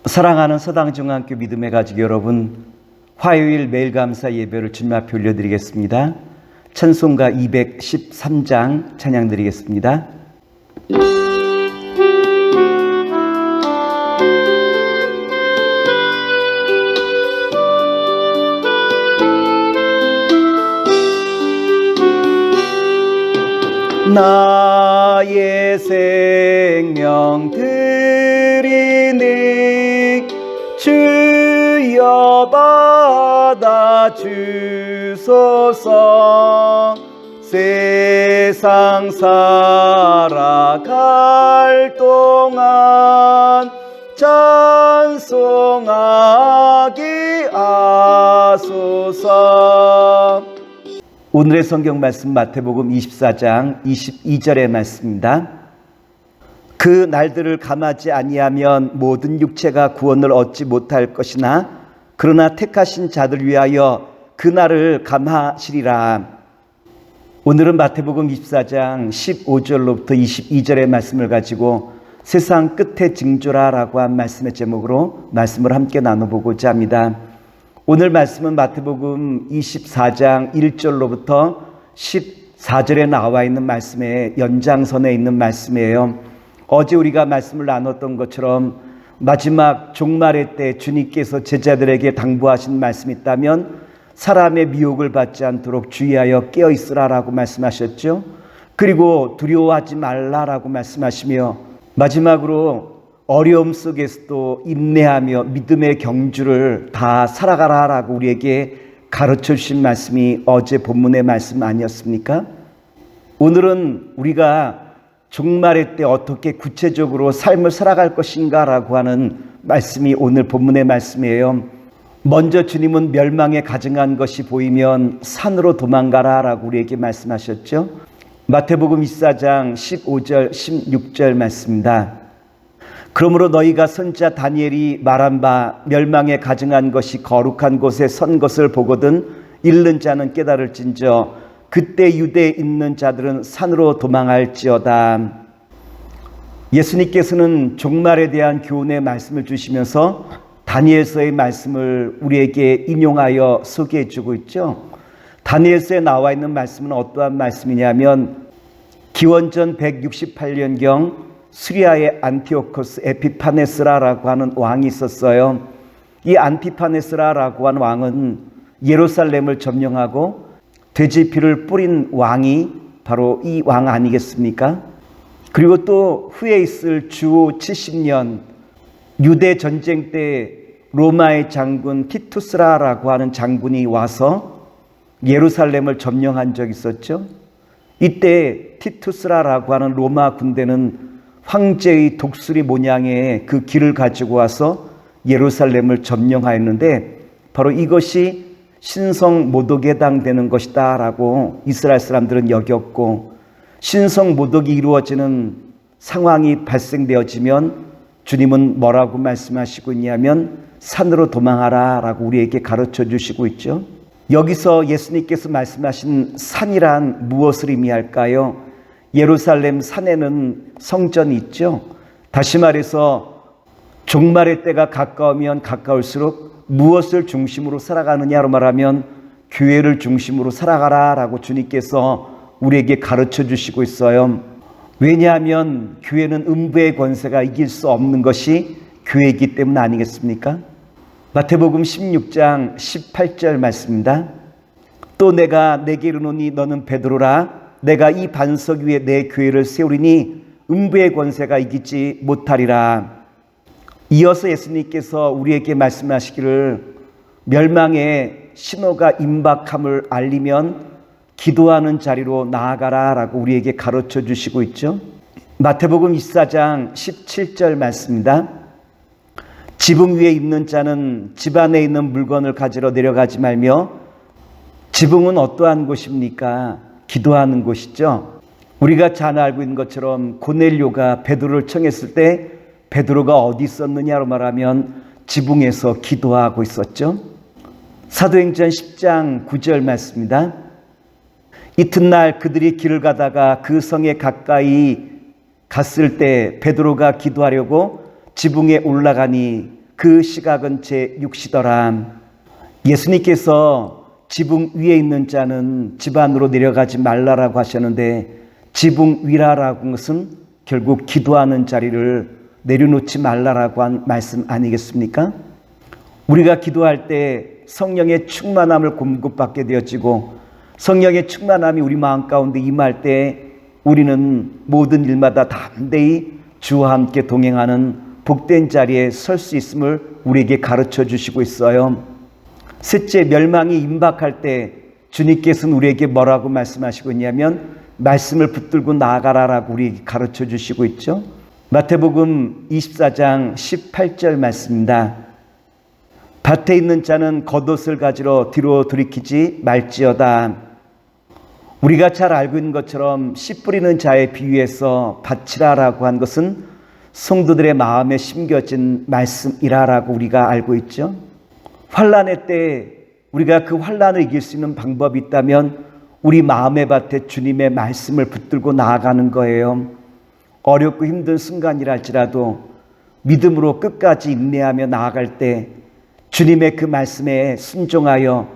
사랑하는 서당중앙교 믿음의 가족 여러분, 화요일 매일감사 예배를 주님 앞에 올려드리겠습니다. 찬송가 213장 찬양 드리겠습니다. 나의 생명 드리니 주여 받아 주소서. 세상 살아갈 동안 찬송하기 하소서. 오늘의 성경 말씀 마태복음 24장 22절의 말씀입니다. 그 날들을 감하지 아니하면 모든 육체가 구원을 얻지 못할 것이나 그러나 택하신 자들 위하여 그 날을 감하시리라. 오늘은 마태복음 24장 15절로부터 22절의 말씀을 가지고 세상 끝의 징조라라고 한 말씀의 제목으로 말씀을 함께 나눠보고자 합니다. 오늘 말씀은 마태복음 24장 1절로부터 14절에 나와 있는 말씀의 연장선에 있는 말씀이에요. 어제 우리가 말씀을 나눴던 것처럼 마지막 종말의 때 주님께서 제자들에게 당부하신 말씀이 있다면 사람의 미혹을 받지 않도록 주의하여 깨어있으라라고 말씀하셨죠. 그리고 두려워하지 말라라고 말씀하시며 마지막으로 어려움 속에서도 인내하며 믿음의 경주를 다 살아가라라고 우리에게 가르쳐 주신 말씀이 어제 본문의 말씀 아니었습니까? 오늘은 우리가 종말의 때 어떻게 구체적으로 삶을 살아갈 것인가라고 하는 말씀이 오늘 본문의 말씀이에요. 먼저 주님은 멸망에 가증한 것이 보이면 산으로 도망가라라고 우리에게 말씀하셨죠. 마태복음 24장 15절 16절 말씀입니다. 그러므로 너희가 선지자 다니엘이 말한 바 멸망에 가증한 것이 거룩한 곳에 선 것을 보거든 읽는 자는 깨달을진저 그때 유대에 있는 자들은 산으로 도망할지어다. 예수님께서는 종말에 대한 교훈의 말씀을 주시면서 다니엘서의 말씀을 우리에게 인용하여 소개해 주고 있죠. 다니엘서에 나와 있는 말씀은 어떠한 말씀이냐면 기원전 168년경 시리아의 안티오코스 에피파네스라라고 하는 왕이 있었어요. 이 안티파네스라라고 하는 왕은 예루살렘을 점령하고 돼지 피를 뿌린 왕이 바로 이 왕 아니겠습니까? 그리고 또 후에 있을 주 70년 유대 전쟁 때 로마의 장군 티투스라라고 하는 장군이 와서 예루살렘을 점령한 적이 있었죠. 이때 티투스라라고 하는 로마 군대는 황제의 독수리 모양의 그 길을 가지고 와서 예루살렘을 점령하였는데 바로 이것이 신성 모독에 해당되는 것이다 라고 이스라엘 사람들은 여겼고, 신성 모독이 이루어지는 상황이 발생되어지면 주님은 뭐라고 말씀하시고 있냐면 산으로 도망하라 라고 우리에게 가르쳐 주시고 있죠. 여기서 예수님께서 말씀하신 산이란 무엇을 의미할까요? 예루살렘 산에는 성전이 있죠. 다시 말해서 종말의 때가 가까우면 가까울수록 무엇을 중심으로 살아가느냐로 말하면 교회를 중심으로 살아가라 라고 주님께서 우리에게 가르쳐 주시고 있어요. 왜냐하면 교회는 음부의 권세가 이길 수 없는 것이 교회이기 때문 아니겠습니까? 마태복음 16장 18절 말씀입니다. 또 내가 내게 이르노니 너는 베드로라. 내가 이 반석 위에 내 교회를 세우리니 음부의 권세가 이기지 못하리라. 이어서 예수님께서 우리에게 말씀하시기를 멸망의 신호가 임박함을 알리면 기도하는 자리로 나아가라 라고 우리에게 가르쳐 주시고 있죠. 마태복음 24장 17절 말씀입니다. 지붕 위에 있는 자는 집 안에 있는 물건을 가지러 내려가지 말며, 지붕은 어떠한 곳입니까? 기도하는 곳이죠. 우리가 잘 알고 있는 것처럼 고넬료가 베드로를 청했을 때 베드로가 어디 있었느냐로 말하면 지붕에서 기도하고 있었죠. 사도행전 10장 9절 말씀입니다. 이튿날 그들이 길을 가다가 그 성에 가까이 갔을 때 베드로가 기도하려고 지붕에 올라가니 그 시각은 제 6시더라. 예수님께서 지붕 위에 있는 자는 집 안으로 내려가지 말라라고 하셨는데, 지붕 위라라고 한 것은 결국 기도하는 자리를 내려놓지 말라라고 한 말씀 아니겠습니까? 우리가 기도할 때 성령의 충만함을 공급받게 되어지고, 성령의 충만함이 우리 마음 가운데 임할 때 우리는 모든 일마다 담대히 주와 함께 동행하는 복된 자리에 설 수 있음을 우리에게 가르쳐 주시고 있어요. 셋째, 멸망이 임박할 때 주님께서는 우리에게 뭐라고 말씀하시고 있냐면 말씀을 붙들고 나아가라라고 우리에게 가르쳐 주시고 있죠. 마태복음 24장 18절 말씀입니다. 밭에 있는 자는 겉옷을 가지러 뒤로 돌이키지 말지어다. 우리가 잘 알고 있는 것처럼 씨 뿌리는 자의 비유에서 밭이라라고 한 것은 성도들의 마음에 심겨진 말씀이라라고 우리가 알고 있죠. 환난의 때 우리가 그 환난을 이길 수 있는 방법이 있다면 우리 마음의 밭에 주님의 말씀을 붙들고 나아가는 거예요. 어렵고 힘든 순간이라 할지라도 믿음으로 끝까지 인내하며 나아갈 때 주님의 그 말씀에 순종하여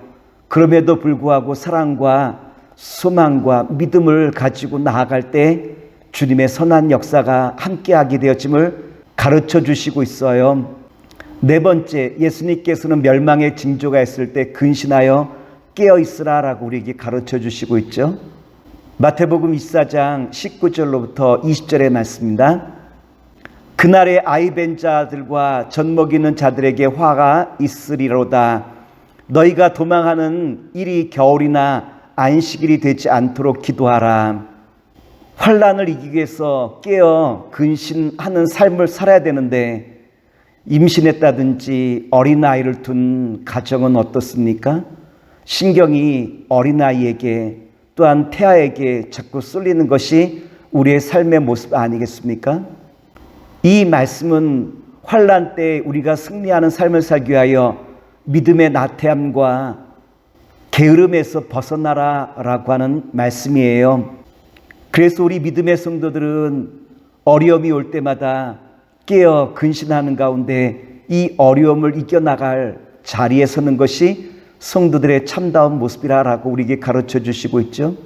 그럼에도 불구하고 사랑과 소망과 믿음을 가지고 나아갈 때 주님의 선한 역사가 함께하게 되어짐을 가르쳐 주시고 있어요. 네 번째, 예수님께서는 멸망의 징조가 있을 때 근신하여 깨어있으라라고 우리에게 가르쳐 주시고 있죠. 마태복음 24장 19절로부터 20절의 말씀입니다. 그날에 아이 벤 자들과 젖 먹이는 자들에게 화가 있으리로다. 너희가 도망하는 일이 겨울이나 안식일이 되지 않도록 기도하라. 환난을 이기기 위해서 깨어 근신하는 삶을 살아야 되는데 임신했다든지 어린아이를 둔 가정은 어떻습니까? 신경이 어린아이에게 또한 태아에게 자꾸 쏠리는 것이 우리의 삶의 모습 아니겠습니까? 이 말씀은 환난 때 우리가 승리하는 삶을 살기 위하여 믿음의 나태함과 게으름에서 벗어나라라고 하는 말씀이에요. 그래서 우리 믿음의 성도들은 어려움이 올 때마다 깨어 근신하는 가운데 이 어려움을 이겨나갈 자리에 서는 것이 성도들의 참다운 모습이라고 우리에게 가르쳐 주시고 있죠.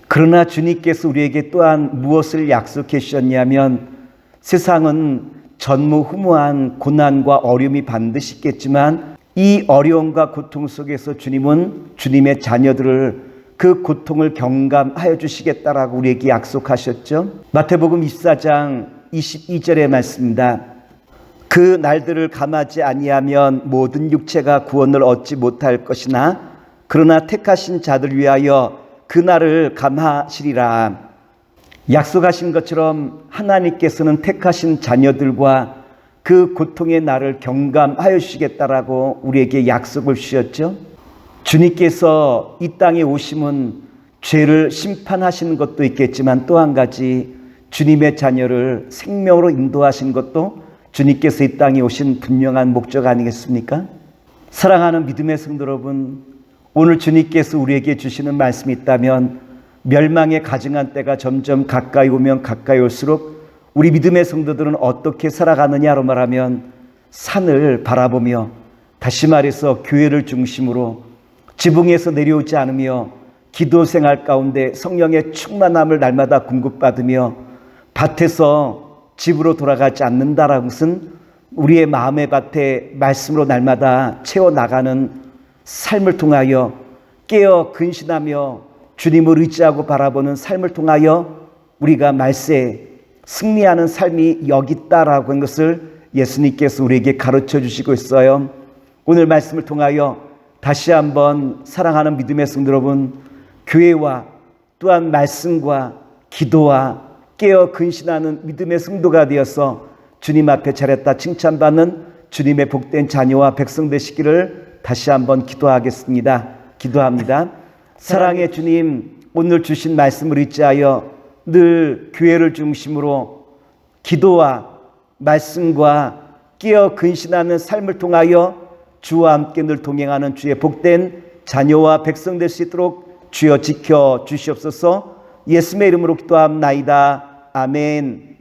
그러나 주님께서 우리에게 또한 무엇을 약속해 주셨냐면 세상은 전무후무한 고난과 어려움이 반드시 있겠지만 이 어려움과 고통 속에서 주님은 주님의 자녀들을 그 고통을 경감하여 주시겠다라고 우리에게 약속하셨죠. 마태복음 24장 22절의 말씀입니다. 그 날들을 감하지 아니하면 모든 육체가 구원을 얻지 못할 것이나 그러나 택하신 자들 위하여 그 날을 감하시리라. 약속하신 것처럼 하나님께서는 택하신 자녀들과 그 고통의 날을 경감하여 주시겠다라고 우리에게 약속을 주셨죠. 주님께서 이 땅에 오심은 죄를 심판하시는 것도 있겠지만 또 한 가지 주님의 자녀를 생명으로 인도하신 것도 주님께서 이 땅에 오신 분명한 목적 아니겠습니까? 사랑하는 믿음의 성도 여러분, 오늘 주님께서 우리에게 주시는 말씀이 있다면 멸망에 가증한 때가 점점 가까이 오면 가까이 올수록 우리 믿음의 성도들은 어떻게 살아가느냐로 말하면 산을 바라보며, 다시 말해서 교회를 중심으로 지붕에서 내려오지 않으며 기도 생활 가운데 성령의 충만함을 날마다 공급받으며 밭에서 집으로 돌아가지 않는다라는 것은 우리의 마음의 밭에 말씀으로 날마다 채워나가는 삶을 통하여 깨어 근신하며 주님을 의지하고 바라보는 삶을 통하여 우리가 말세에 승리하는 삶이 여기 있다라고 하는 것을 예수님께서 우리에게 가르쳐 주시고 있어요. 오늘 말씀을 통하여 다시 한번 사랑하는 믿음의 성도 여러분, 교회와 또한 말씀과 기도와 깨어 근신하는 믿음의 성도가 되어서 주님 앞에 잘했다 칭찬받는 주님의 복된 자녀와 백성 되시기를 다시 한번 기도하겠습니다. 기도합니다. 사랑의 주님, 오늘 주신 말씀을 의지하여 늘 교회를 중심으로 기도와 말씀과 깨어 근신하는 삶을 통하여 주와 함께 늘 동행하는 주의 복된 자녀와 백성 될 수 있도록 주여 지켜 주시옵소서. 예수님의 이름으로 기도합나이다. 아멘.